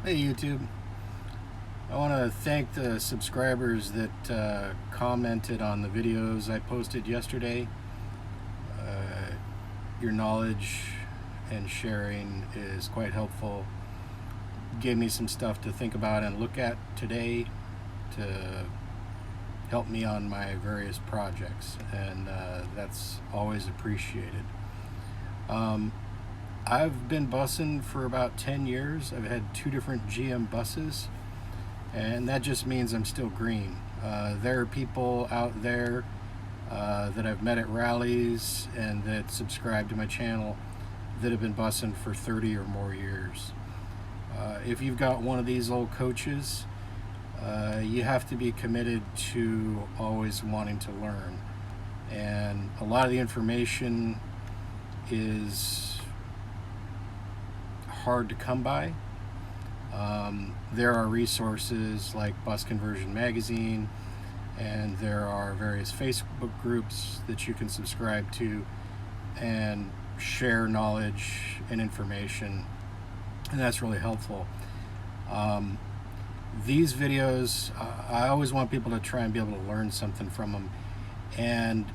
Hey YouTube, I want to thank the subscribers that commented on the videos I posted yesterday. Your knowledge and sharing is quite helpful. Gave me some stuff to think about and look at today to help me on my various projects, and that's always appreciated. Um, I've been bussing for about 10 years. I've had 2 different GM buses, and that just means I'm still green. There are people out there that I've met at rallies and that subscribe to my channel that have been bussing for 30 or more years. If you've got one of these old coaches, you have to be committed to always wanting to learn. And a lot of the information is hard to come by. There are resources like Bus Conversion Magazine, and there are various Facebook groups that you can subscribe to and share knowledge and information, and that's really helpful. These videos, I always want people to try and be able to learn something from them and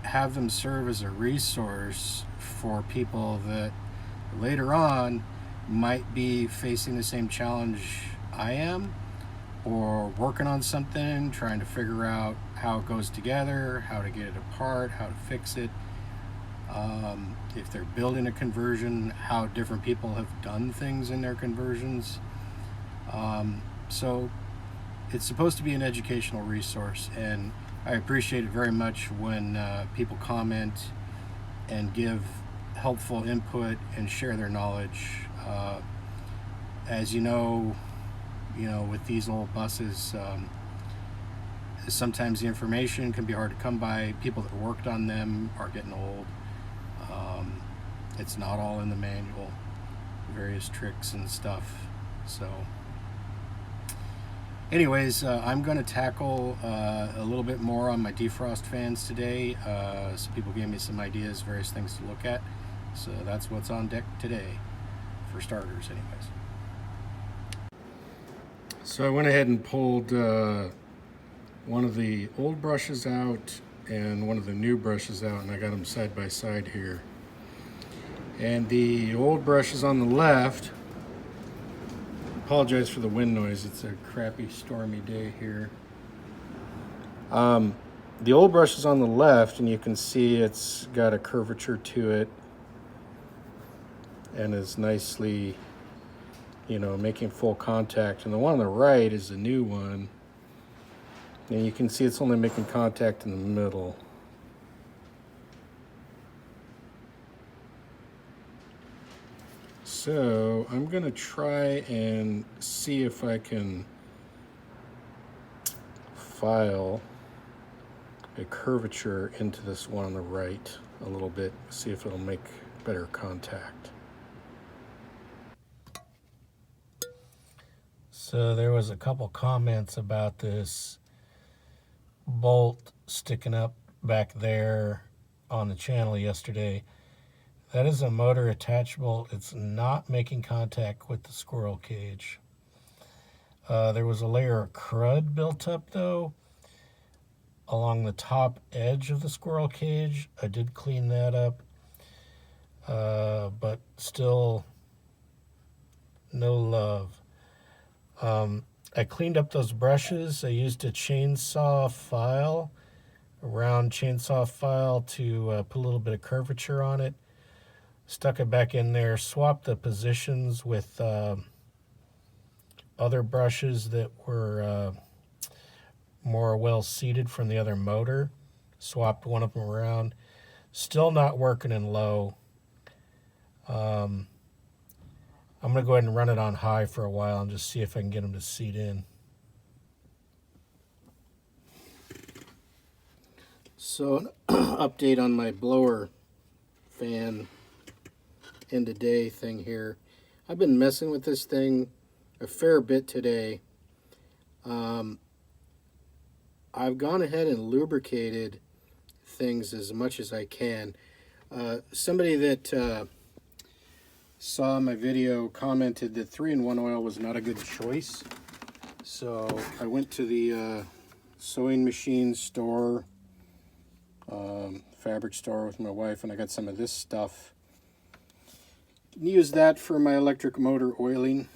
have them serve as a resource for people that later on might be facing the same challenge I am, or working on something, trying to figure out how it goes together, how to get it apart, how to fix it. If they're building a conversion, how different people have done things in their conversions. So it's supposed to be an educational resource, and I appreciate it very much when people comment and give helpful input and share their knowledge. As you know, with these old buses, sometimes the information can be hard to come by. People that worked on them are getting old. It's not all in the manual, various tricks and stuff. So anyways, I'm going to tackle a little bit more on my defrost fans today. Some people gave me some ideas, various things to look at. So that's what's on deck today, for starters anyways. So I went ahead and pulled one of the old brushes out and one of the new brushes out, and I got them side by side here. And the old brush is on the left. Apologize for the wind noise, it's a crappy stormy day here. The old brush is on the left, and you can see it's got a curvature to it and is nicely, making full contact. And the one on the right is the new one, and you can see it's only making contact in the middle. So I'm going to try and see if I can file a curvature into this one on the right a little bit, see if it'll make better contact. So there was a couple comments about this bolt sticking up back there on the channel yesterday. That is a motor attachable. It's not making contact with the squirrel cage. There was a layer of crud built up though along the top edge of the squirrel cage. I did clean that up, but still no love. I cleaned up those brushes. I used a chainsaw file, a round chainsaw file, to put a little bit of curvature on it. Stuck it back in there, swapped the positions with other brushes that were more well seated from the other motor. Swapped one of them around. Still not working in low. I'm going to go ahead and run it on high for a while and just see if I can get them to seat in. So an update on my blower fan end of day thing here. I've been messing with this thing a fair bit today. I've gone ahead and lubricated things as much as I can. Somebody that saw my video commented that 3-in-1 oil was not a good choice. So I went to the sewing machine store, fabric store with my wife, and I got some of this stuff. Use that for my electric motor oiling.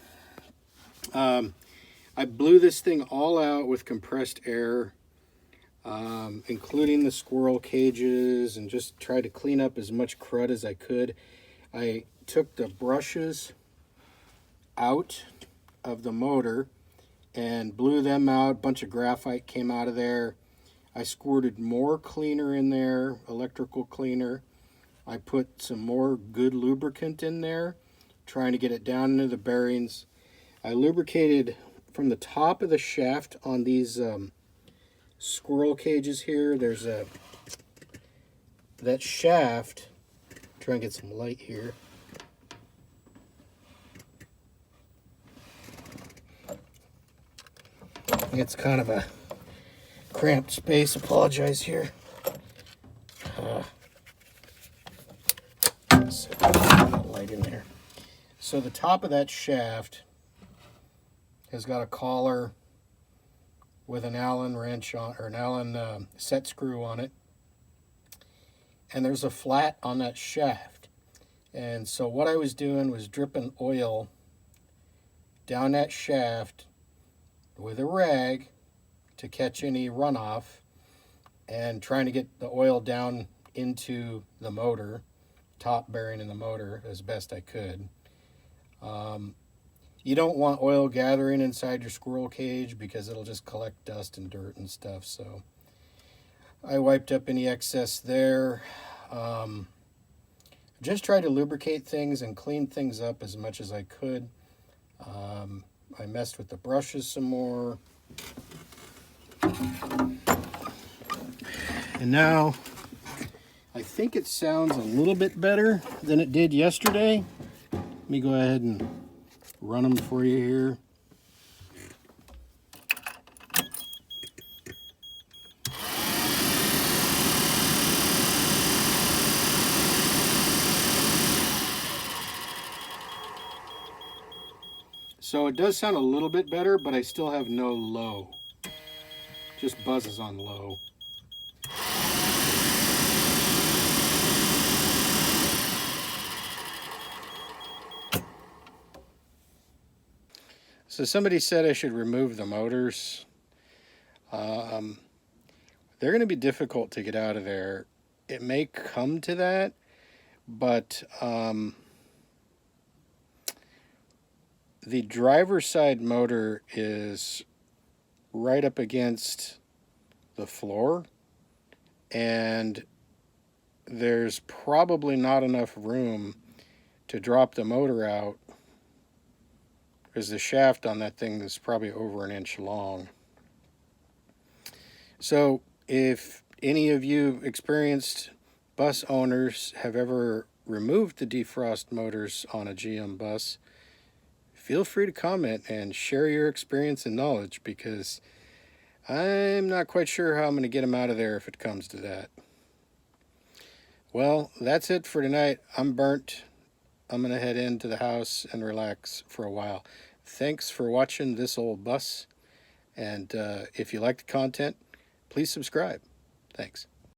I blew this thing all out with compressed air, including the squirrel cages, and just tried to clean up as much crud as I could. I took the brushes out of the motor and blew them out. A bunch of graphite came out of there. I squirted more cleaner in there, electrical cleaner. I put some more good lubricant in there, trying to get it down into the bearings. I lubricated from the top of the shaft on these squirrel cages here. There's that shaft. Try and get some light here. It's kind of a cramped space. Apologize here. So light in there. So the top of that shaft has got a collar with an Allen wrench on, or an Allen set screw on it, and there's a flat on that shaft. And so what I was doing was dripping oil down that shaft with a rag to catch any runoff, and trying to get the oil down into the motor, top bearing in the motor, as best I could. You don't want oil gathering inside your squirrel cage because it'll just collect dust and dirt and stuff. So I wiped up any excess there. Just tried to lubricate things and clean things up as much as I could. I messed with the brushes some more. And now I think it sounds a little bit better than it did yesterday. Let me go ahead and run them for you here. So it does sound a little bit better, but I still have no low. Just buzzes on low. So somebody said I should remove the motors. They're going to be difficult to get out of there. It may come to that, but the driver's side motor is right up against the floor, and there's probably not enough room to drop the motor out, because the shaft on that thing is probably over 1 inch long. So if any of you experienced bus owners have ever removed the defrost motors on a GM bus, feel free to comment and share your experience and knowledge, because I'm not quite sure how I'm going to get them out of there if it comes to that. Well, that's it for tonight. I'm burnt. I'm going to head into the house and relax for a while. Thanks for watching this old bus. And if you like the content, please subscribe. Thanks.